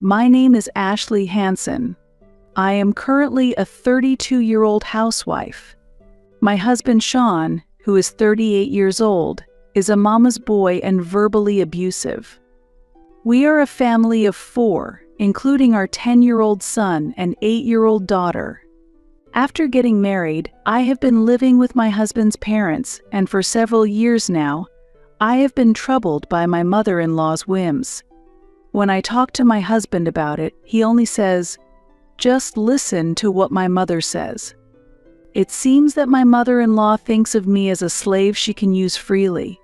My name is Ashley Hansen. I am currently a 32-year-old housewife. My husband Sean, who is 38 years old, is a mama's boy and verbally abusive. We are a family of 4, including our 10-year-old son and 8-year-old daughter. After getting married, I have been living with my husband's parents, and for several years now, I have been troubled by my mother-in-law's whims. When I talk to my husband about it, he only says, "Just listen to what my mother says." It seems that my mother-in-law thinks of me as a slave she can use freely.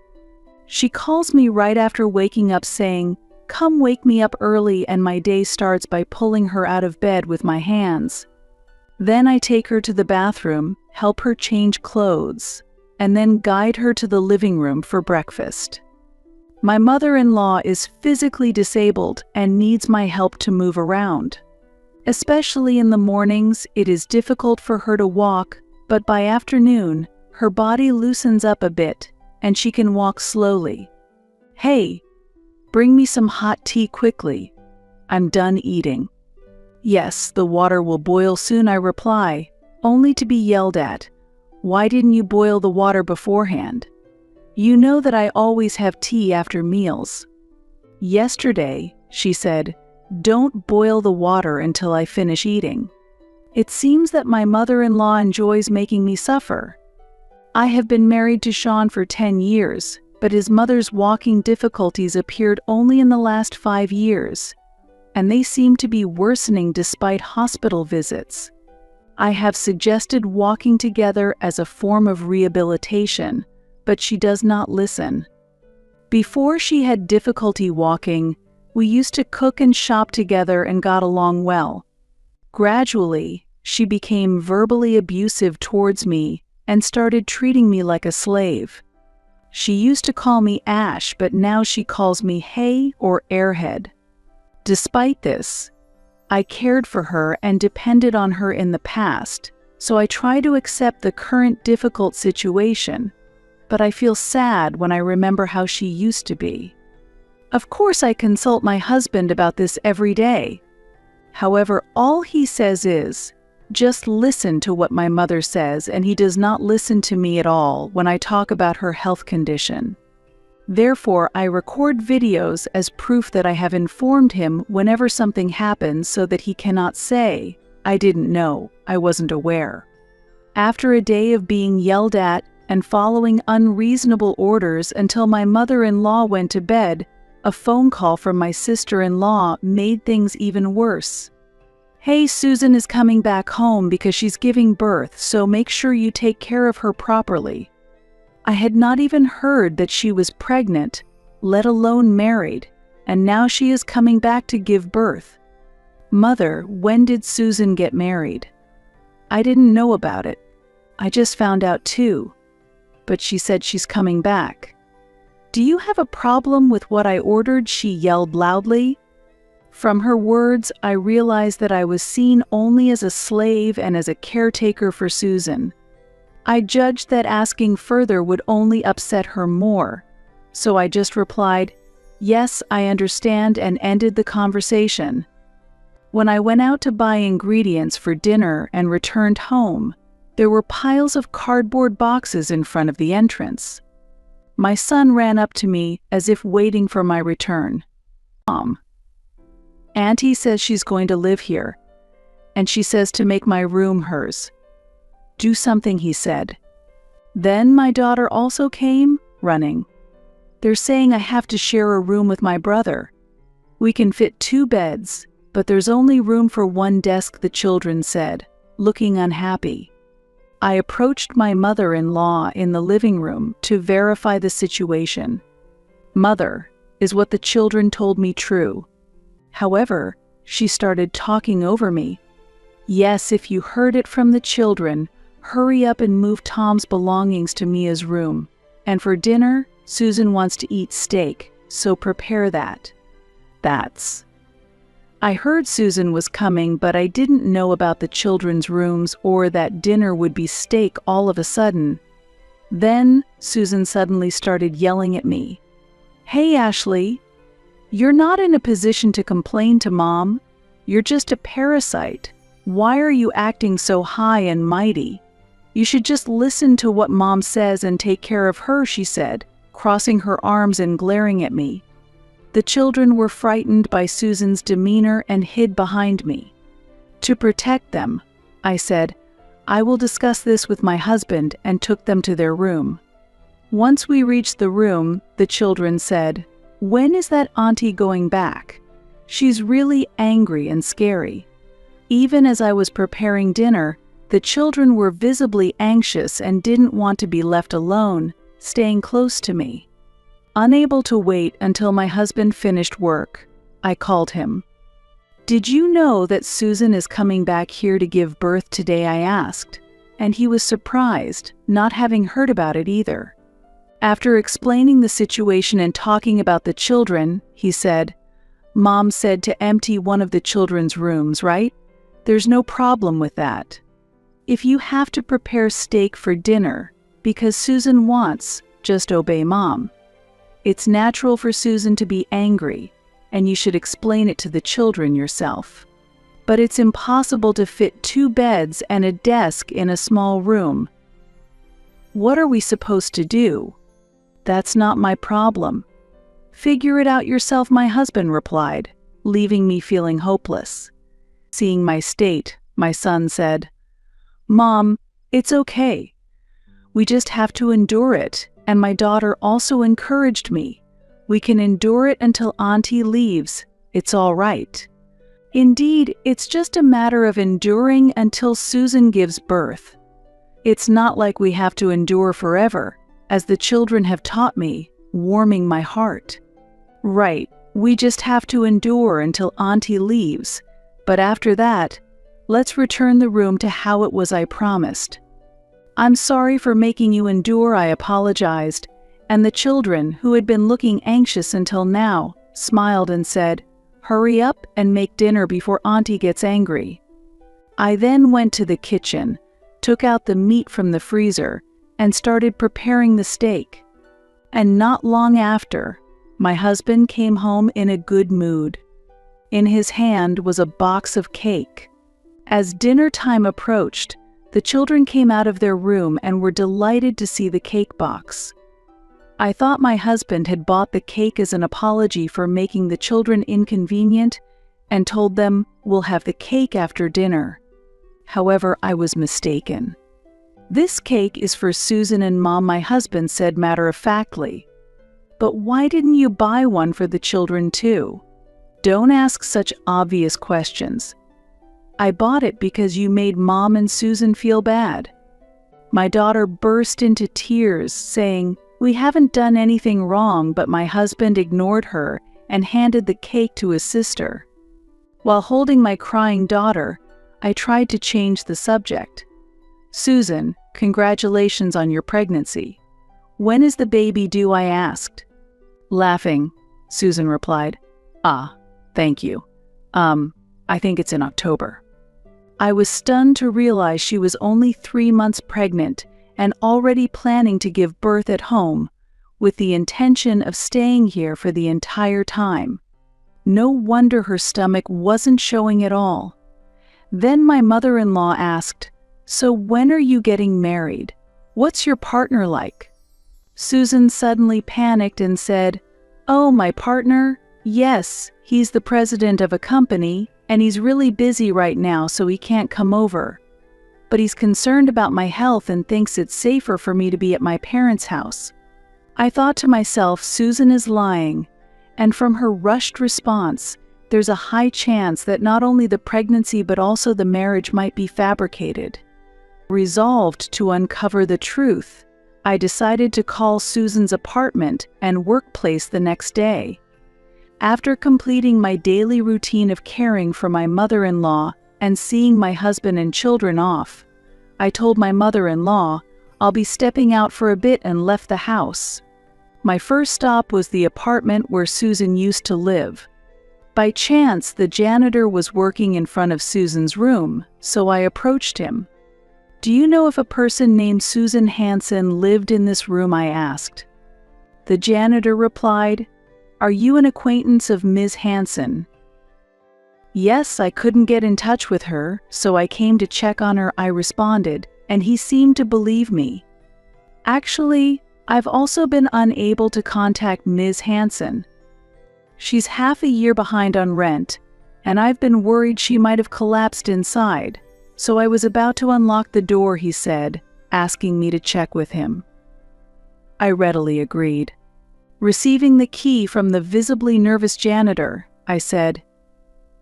She calls me right after waking up saying, "Come wake me up early," and my day starts by pulling her out of bed with my hands. Then I take her to the bathroom, help her change clothes, and then guide her to the living room for breakfast. My mother-in-law is physically disabled and needs my help to move around. Especially in the mornings, it is difficult for her to walk, but by afternoon, her body loosens up a bit, and she can walk slowly. "Hey, bring me some hot tea quickly. I'm done eating." "Yes, the water will boil soon," I reply, only to be yelled at. "Why didn't you boil the water beforehand? You know that I always have tea after meals." "Yesterday," she said, "don't boil the water until I finish eating." It seems that my mother-in-law enjoys making me suffer. I have been married to Sean for 10 years, but his mother's walking difficulties appeared only in the last 5 years, and they seem to be worsening despite hospital visits. I have suggested walking together as a form of rehabilitation, but she does not listen. Before she had difficulty walking, we used to cook and shop together and got along well. Gradually, she became verbally abusive towards me and started treating me like a slave. She used to call me Ash, but now she calls me Hey or Airhead. Despite this, I cared for her and depended on her in the past, so I try to accept the current difficult situation, but I feel sad when I remember how she used to be. Of course, I consult my husband about this every day. However, all he says is, "Just listen to what my mother says," and he does not listen to me at all when I talk about her health condition. Therefore, I record videos as proof that I have informed him whenever something happens so that he cannot say, "I didn't know, I wasn't aware." After a day of being yelled at and following unreasonable orders until my mother-in-law went to bed, a phone call from my sister-in-law made things even worse. "Hey, Susan is coming back home because she's giving birth, so make sure you take care of her properly." I had not even heard that she was pregnant, let alone married, and now she is coming back to give birth. "Mother, when did Susan get married?" "I didn't know about it. I just found out too. But she said she's coming back." "Do you have a problem with what I ordered?" she yelled loudly. From her words, I realized that I was seen only as a slave and as a caretaker for Susan. I judged that asking further would only upset her more, so I just replied, "Yes, I understand," and ended the conversation. When I went out to buy ingredients for dinner and returned home, there were piles of cardboard boxes in front of the entrance. My son ran up to me as if waiting for my return. "Mom, Auntie says she's going to live here, and she says to make my room hers. Do something," he said. Then my daughter also came, running. "They're saying I have to share a room with my brother. We can fit 2 beds, but there's only room for 1 desk," the children said, looking unhappy. I approached my mother-in-law in the living room to verify the situation. "Mother, is what the children told me true?" However, she started talking over me. "Yes, if you heard it from the children, hurry up and move Tom's belongings to Mia's room. And for dinner, Susan wants to eat steak, so prepare that." That's. I heard Susan was coming, but I didn't know about the children's rooms or that dinner would be steak all of a sudden. Then, Susan suddenly started yelling at me. "Hey, Ashley, "You're not in a position to complain to Mom. You're just a parasite. Why are you acting so high and mighty? You should just listen to what Mom says and take care of her," she said, crossing her arms and glaring at me. The children were frightened by Susan's demeanor and hid behind me. To protect them, I said, "I will discuss this with my husband," and took them to their room. Once we reached the room, the children said, "When is that auntie going back? She's really angry and scary." Even as I was preparing dinner, the children were visibly anxious and didn't want to be left alone, staying close to me. Unable to wait until my husband finished work, I called him. "Did you know that Susan is coming back here to give birth today?" I asked, and he was surprised, not having heard about it either. After explaining the situation and talking about the children, he said, "Mom said to empty one of the children's rooms, right? There's no problem with that. If you have to prepare steak for dinner because Susan wants, just obey Mom. It's natural for Susan to be angry, and you should explain it to the children yourself. But it's impossible to fit 2 beds and a desk in a small room. What are we supposed to do?" "That's not my problem. Figure it out yourself," my husband replied, leaving me feeling hopeless. Seeing my state, my son said, "Mom, it's okay. We just have to endure it," and my daughter also encouraged me. "We can endure it until Auntie leaves. It's all right." Indeed, it's just a matter of enduring until Susan gives birth. It's not like we have to endure forever, as the children have taught me, warming my heart. "Right, we just have to endure until Auntie leaves, but after that, let's return the room to how it was I promised." "I'm sorry for making you endure," I apologized, and the children, who had been looking anxious until now, smiled and said, "Hurry up and make dinner before Auntie gets angry." I then went to the kitchen, took out the meat from the freezer, and started preparing the steak. And not long after, my husband came home in a good mood. In his hand was a box of cake. As dinner time approached, the children came out of their room and were delighted to see the cake box. I thought my husband had bought the cake as an apology for making the children inconvenient and told them, "We'll have the cake after dinner." However, I was mistaken. "This cake is for Susan and Mom," my husband said matter-of-factly. "But why didn't you buy one for the children too? Don't ask such obvious questions." "I bought it because you made Mom and Susan feel bad." My daughter burst into tears, saying, "We haven't done anything wrong," but my husband ignored her and handed the cake to his sister. While holding my crying daughter, I tried to change the subject. "Susan, congratulations on your pregnancy. When is the baby due?" I asked. Laughing, Susan replied, "Ah, thank you. I think it's in October." I was stunned to realize she was only 3 months pregnant and already planning to give birth at home, with the intention of staying here for the entire time. No wonder her stomach wasn't showing at all. Then my mother-in-law asked, "So when are you getting married? What's your partner like?" Susan suddenly panicked and said, "Oh, my partner? Yes, he's the president of a company, and he's really busy right now, so he can't come over. But he's concerned about my health and thinks it's safer for me to be at my parents' house." I thought to myself, Susan is lying, and from her rushed response, there's a high chance that not only the pregnancy but also the marriage might be fabricated. Resolved to uncover the truth, I decided to call Susan's apartment and workplace the next day. After completing my daily routine of caring for my mother-in-law and seeing my husband and children off, I told my mother-in-law I'll be stepping out for a bit and left the house. My first stop was the apartment where Susan used to live. By chance, the janitor was working in front of Susan's room, so I approached him. "Do you know if a person named Susan Hansen lived in this room?" I asked. The janitor replied, Are you an acquaintance of Ms. Hanson? Yes, I couldn't get in touch with her, so I came to check on her, I responded, and he seemed to believe me. Actually, I've also been unable to contact Ms. Hanson. She's half a year behind on rent, and I've been worried she might have collapsed inside, so I was about to unlock the door, he said, asking me to check with him. I readily agreed. Receiving the key from the visibly nervous janitor, I said,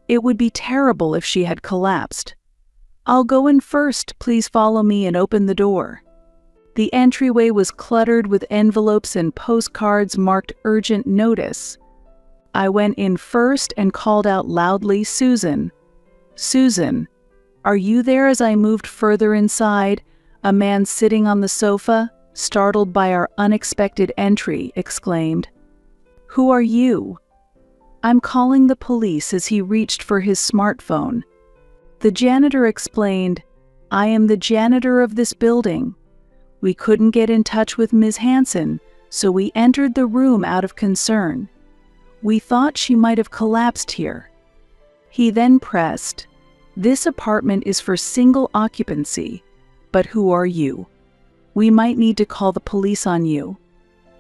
"It would be terrible if she had collapsed. I'll go in first, please follow me," and open the door. The entryway was cluttered with envelopes and postcards marked urgent notice. I went in first and called out loudly, "Susan! Susan! Are you there?" As I moved further inside, a man sitting on the sofa, startled by our unexpected entry, exclaimed, "Who are you?" "I'm calling the police," as he reached for his smartphone. The janitor explained, "I am the janitor of this building. We couldn't get in touch with Ms. Hanson, so we entered the room out of concern. We thought she might have collapsed here." He then pressed, "This apartment is for single occupancy, but who are you? We might need to call the police on you."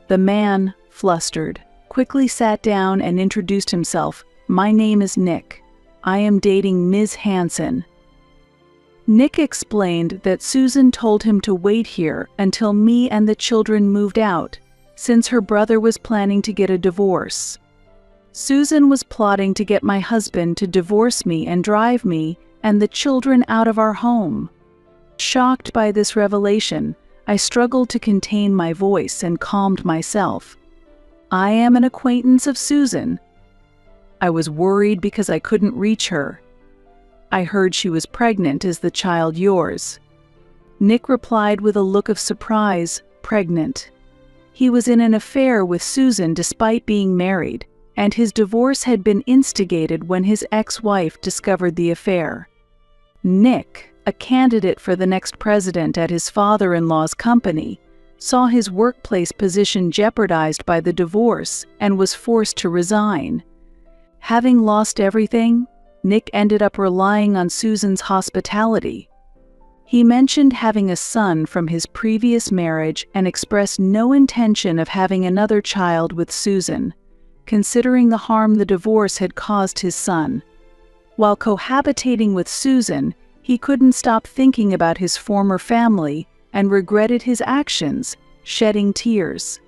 The man, flustered, quickly sat down and introduced himself. "My name is Nick. I am dating Ms. Hanson." Nick explained that Susan told him to wait here until me and the children moved out, since her brother was planning to get a divorce. Susan was plotting to get my husband to divorce me and drive me and the children out of our home. Shocked by this revelation, I struggled to contain my voice and calmed myself. "I am an acquaintance of Susan. I was worried because I couldn't reach her. I heard she was pregnant. Is the child yours?" Nick replied with a look of surprise, "Pregnant." He was in an affair with Susan despite being married, and his divorce had been instigated when his ex-wife discovered the affair. Nick, a candidate for the next president at his father-in-law's company, saw his workplace position jeopardized by the divorce and was forced to resign. Having lost everything, Nick ended up relying on Susan's hospitality. He mentioned having a son from his previous marriage and expressed no intention of having another child with Susan, considering the harm the divorce had caused his son. While cohabitating with Susan, he couldn't stop thinking about his former family and regretted his actions, shedding tears.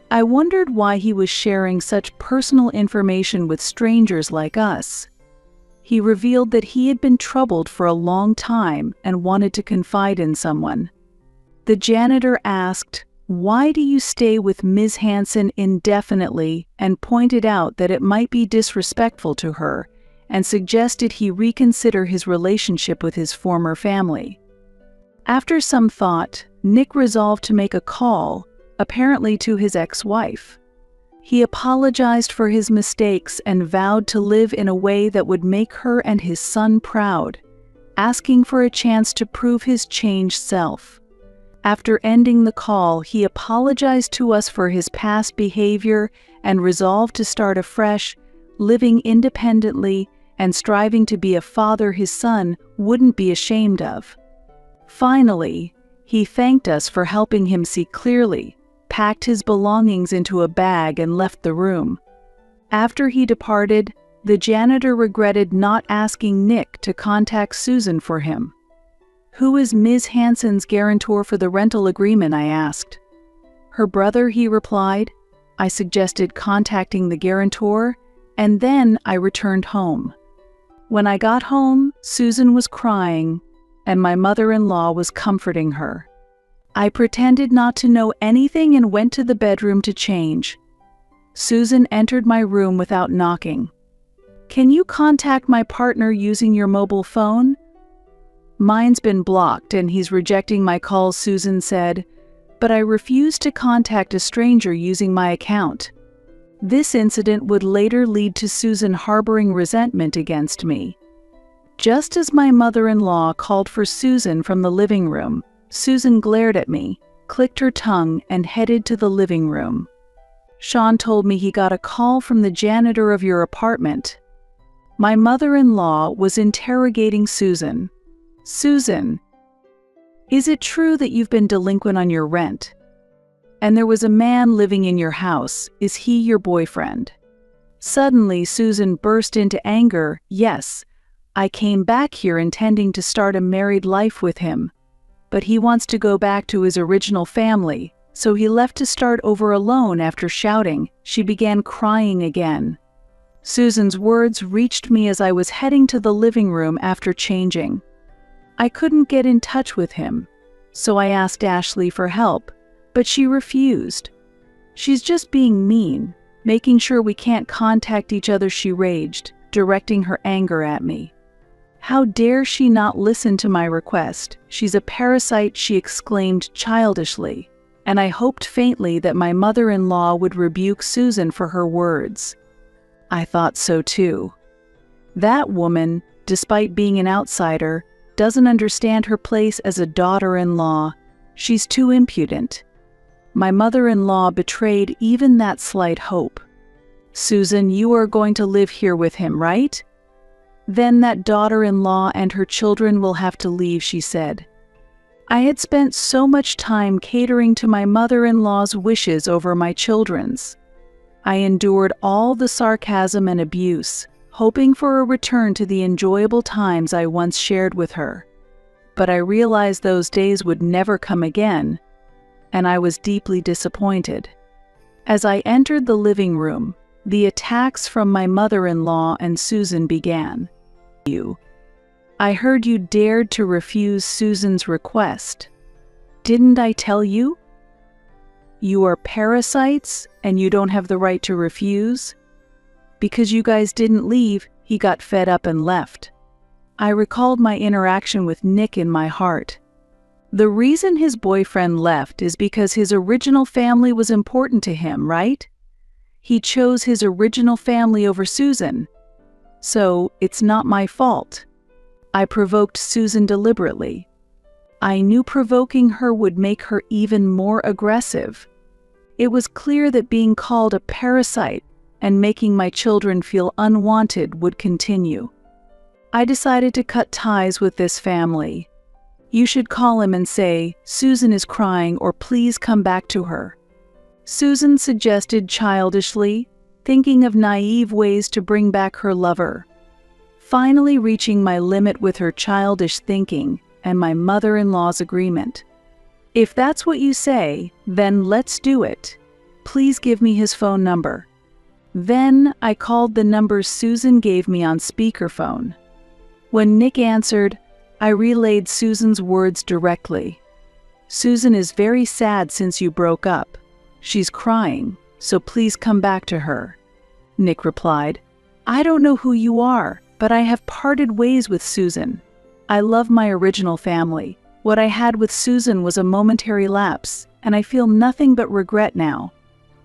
I wondered why he was sharing such personal information with strangers like us. He revealed that he had been troubled for a long time and wanted to confide in someone. The janitor asked, "Why do you stay with Ms. Hanson indefinitely?" and pointed out that it might be disrespectful to her, and suggested he reconsider his relationship with his former family. After some thought, Nick resolved to make a call, apparently to his ex-wife. He apologized for his mistakes and vowed to live in a way that would make her and his son proud, asking for a chance to prove his changed self. After ending the call, he apologized to us for his past behavior and resolved to start afresh, living independently and striving to be a father his son wouldn't be ashamed of. Finally, he thanked us for helping him see clearly, packed his belongings into a bag and left the room. After he departed, the janitor regretted not asking Nick to contact Susan for him. "Who is Ms. Hanson's guarantor for the rental agreement?" I asked. "Her brother," he replied. I suggested contacting the guarantor, and then I returned home. When I got home, Susan was crying, and my mother-in-law was comforting her. I pretended not to know anything and went to the bedroom to change. Susan entered my room without knocking. "Can you contact my partner using your mobile phone?" "Mine's been blocked and he's rejecting my calls," Susan said, "but I refused to contact a stranger using my account." This incident would later lead to Susan harboring resentment against me. Just as my mother-in-law called for Susan from the living room, Susan glared at me, clicked her tongue, and headed to the living room. Sean told me he got a call from the janitor of your apartment. My mother-in-law was interrogating Susan. Susan, is it true that you've been delinquent on your rent? And there was a man living in your house. Is he your boyfriend? Suddenly, Susan burst into anger. Yes, I came back here intending to start a married life with him. But he wants to go back to his original family, so he left to start over alone. After shouting, she began crying again. Susan's words reached me as I was heading to the living room after changing. I couldn't get in touch with him, so I asked Ashley for help, but she refused. She's just being mean, making sure we can't contact each other, she raged, directing her anger at me. How dare she not listen to my request? She's a parasite, she exclaimed childishly, and I hoped faintly that my mother-in-law would rebuke Susan for her words. I thought so too. That woman, despite being an outsider, doesn't understand her place as a daughter-in-law. She's too impudent. My mother-in-law betrayed even that slight hope. Susan, you are going to live here with him, right? Then that daughter-in-law and her children will have to leave, she said. I had spent so much time catering to my mother-in-law's wishes over my children's. I endured all the sarcasm and abuse, hoping for a return to the enjoyable times I once shared with her. But I realized those days would never come again, and I was deeply disappointed. As I entered the living room, the attacks from my mother-in-law and Susan began. I heard you dared to refuse Susan's request. Didn't I tell you? You are parasites and you don't have the right to refuse? Because you guys didn't leave, he got fed up and left. I recalled my interaction with Nick in my heart. The reason his boyfriend left is because his original family was important to him, right? He chose his original family over Susan. So, it's not my fault. I provoked Susan deliberately. I knew provoking her would make her even more aggressive. It was clear that being called a parasite and making my children feel unwanted would continue. I decided to cut ties with this family. You should call him and say, Susan is crying, or please come back to her. Susan suggested childishly, thinking of naive ways to bring back her lover. Finally reaching my limit with her childish thinking and my mother-in-law's agreement. If that's what you say, then let's do it. Please give me his phone number. Then I called the number Susan gave me on speakerphone. When Nick answered, I relayed Susan's words directly. Susan is very sad since you broke up. She's crying, so please come back to her. Nick replied, I don't know who you are, but I have parted ways with Susan. I love my original family. What I had with Susan was a momentary lapse, and I feel nothing but regret now.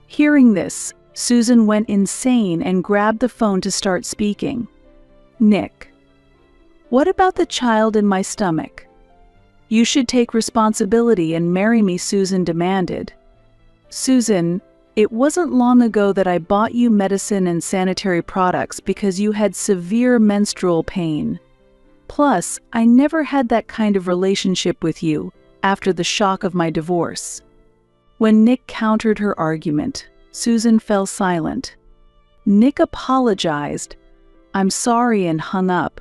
Hearing this, Susan went insane and grabbed the phone to start speaking. Nick, what about the child in my stomach? You should take responsibility and marry me, Susan demanded. Susan, it wasn't long ago that I bought you medicine and sanitary products because you had severe menstrual pain. Plus, I never had that kind of relationship with you after the shock of my divorce. When Nick countered her argument, Susan fell silent. Nick apologized. I'm sorry, and hung up.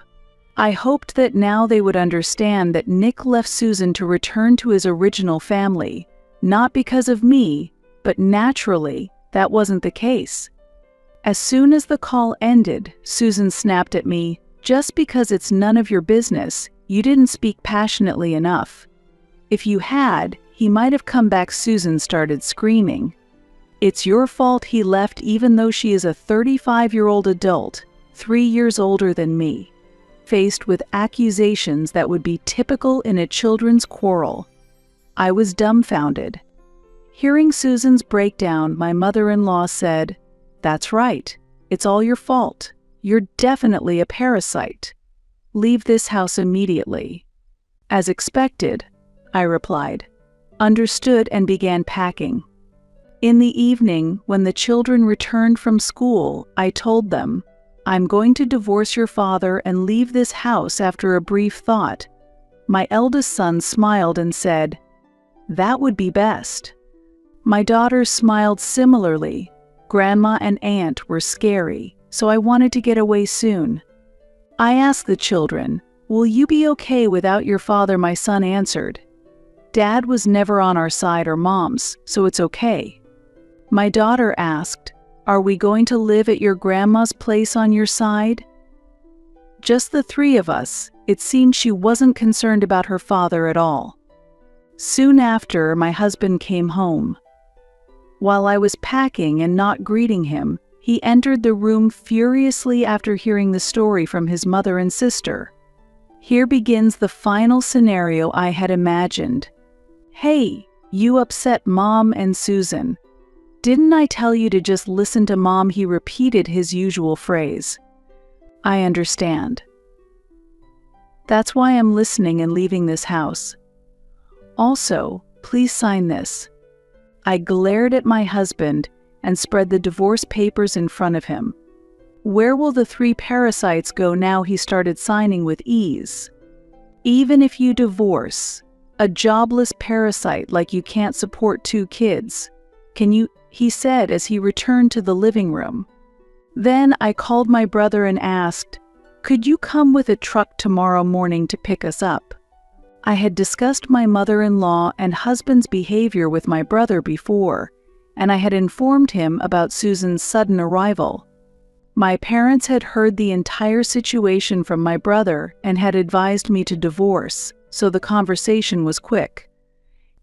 I hoped that now they would understand that Nick left Susan to return to his original family, not because of me, but naturally, that wasn't the case. As soon as the call ended, Susan snapped at me, just because it's none of your business, you didn't speak passionately enough. If you had, he might have come back. Susan started screaming. It's your fault he left, even though she is a 35-year-old adult, 3 years older than me. Faced with accusations that would be typical in a children's quarrel, I was dumbfounded. Hearing Susan's breakdown, my mother-in-law said, That's right. It's all your fault. You're definitely a parasite. Leave this house immediately. As expected, I replied. Understood, and began packing. In the evening, when the children returned from school, I told them, "I'm going to divorce your father and leave this house." After a brief thought, my eldest son smiled and said, "That would be best." My daughters smiled similarly. Grandma and aunt were scary, so I wanted to get away soon. I asked the children, "Will you be okay without your father?" My son answered, "Dad was never on our side or Mom's, so it's okay." My daughter asked, "Are we going to live at your grandma's place on your side?" Just the three of us. It seemed she wasn't concerned about her father at all. Soon after, my husband came home. While I was packing and not greeting him, he entered the room furiously after hearing the story from his mother and sister. Here begins the final scenario I had imagined. "Hey, you upset Mom and Susan. Didn't I tell you to just listen to Mom?" He repeated his usual phrase. "I understand. That's why I'm listening and leaving this house. Also, please sign this." I glared at my husband and spread the divorce papers in front of him. "Where will the 3 parasites go now?" He started signing with ease. "Even if you divorce a jobless parasite like you can't support 2 kids, can you?" he said as he returned to the living room. Then I called my brother and asked, "Could you come with a truck tomorrow morning to pick us up?" I had discussed my mother-in-law and husband's behavior with my brother before, and I had informed him about Susan's sudden arrival. My parents had heard the entire situation from my brother and had advised me to divorce, so the conversation was quick.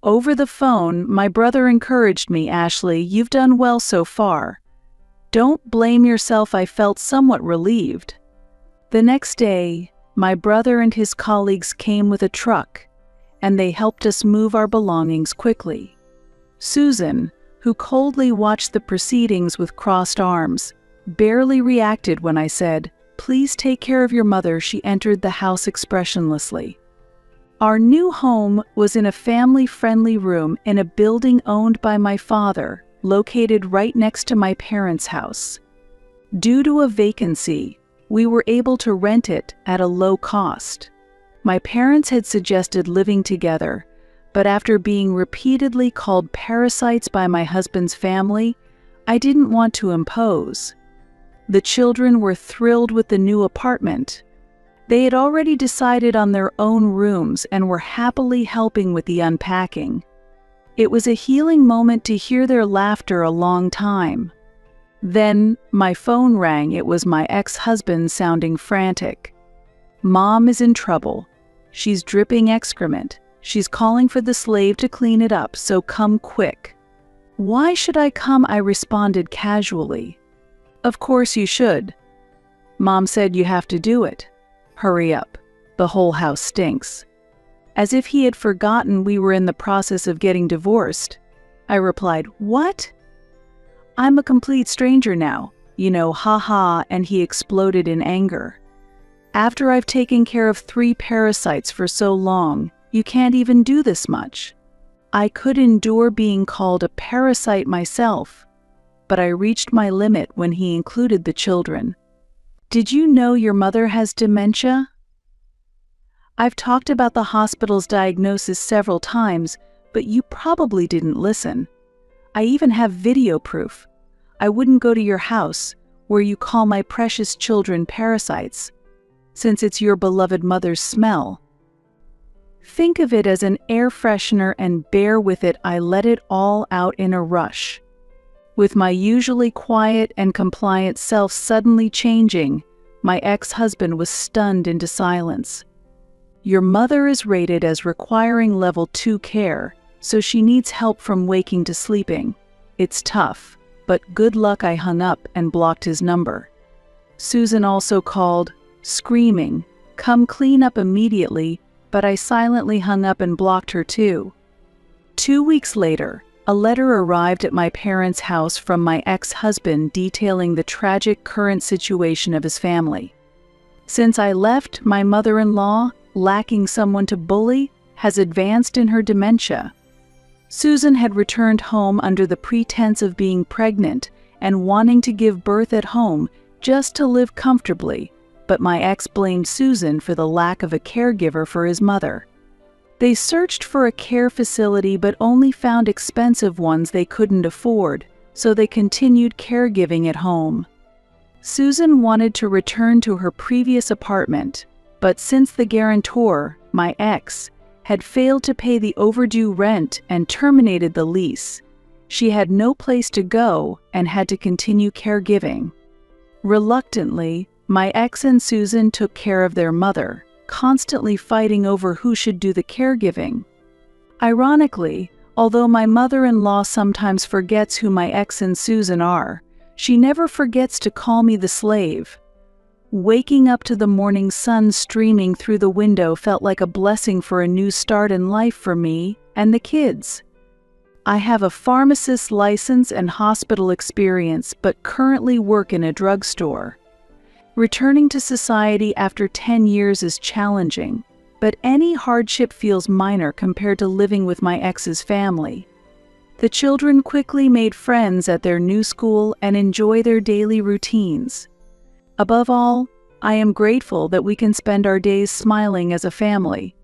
Over the phone, my brother encouraged me, "Ashley, you've done well so far. Don't blame yourself." I felt somewhat relieved. The next day, my brother and his colleagues came with a truck, and they helped us move our belongings quickly. Susan, who coldly watched the proceedings with crossed arms, barely reacted when I said, "Please take care of your mother." She entered the house expressionlessly. Our new home was in a family-friendly room in a building owned by my father, located right next to my parents' house. Due to a vacancy, we were able to rent it at a low cost. My parents had suggested living together, but after being repeatedly called parasites by my husband's family, I didn't want to impose. The children were thrilled with the new apartment. They had already decided on their own rooms and were happily helping with the unpacking. It was a healing moment to hear their laughter a long time. Then my phone rang. It was my ex-husband sounding frantic. "Mom is in trouble. She's dripping excrement. She's calling for the slave to clean it up, so come quick." "Why should I come?" I responded casually. "Of course you should. Mom said you have to do it. Hurry up. The whole house stinks." As if he had forgotten we were in the process of getting divorced, I replied, "What? I'm a complete stranger now, haha," and he exploded in anger. "After I've taken care of 3 parasites for so long, you can't even do this much." I could endure being called a parasite myself, but I reached my limit when he included the children. "Did you know your mother has dementia?" I've talked about the hospital's diagnosis several times, but you probably didn't listen. I even have video proof. I wouldn't go to your house, where you call my precious children parasites, since it's your beloved mother's smell. Think of it as an air freshener and bear with it. I let it all out in a rush. With my usually quiet and compliant self suddenly changing, my ex-husband was stunned into silence. "Your mother is rated as requiring level 2 care, so she needs help from waking to sleeping. It's tough, but good luck." I hung up and blocked his number. Susan also called, screaming, "Come clean up immediately," but I silently hung up and blocked her too. 2 weeks later, a letter arrived at my parents' house from my ex-husband detailing the tragic current situation of his family. Since I left, my mother-in-law, lacking someone to bully, has advanced in her dementia. Susan had returned home under the pretense of being pregnant and wanting to give birth at home just to live comfortably, but my ex blamed Susan for the lack of a caregiver for his mother. They searched for a care facility but only found expensive ones they couldn't afford, so they continued caregiving at home. Susan wanted to return to her previous apartment, but since the guarantor, my ex, had failed to pay the overdue rent and terminated the lease, she had no place to go and had to continue caregiving. Reluctantly, my ex and Susan took care of their mother, constantly fighting over who should do the caregiving. Ironically, although my mother-in-law sometimes forgets who my ex and Susan are, she never forgets to call me the slave. Waking up to the morning sun streaming through the window felt like a blessing for a new start in life for me and the kids. I have a pharmacist's license and hospital experience, but currently work in a drugstore. Returning to society after 10 years is challenging, but any hardship feels minor compared to living with my ex's family. The children quickly made friends at their new school and enjoy their daily routines. Above all, I am grateful that we can spend our days smiling as a family.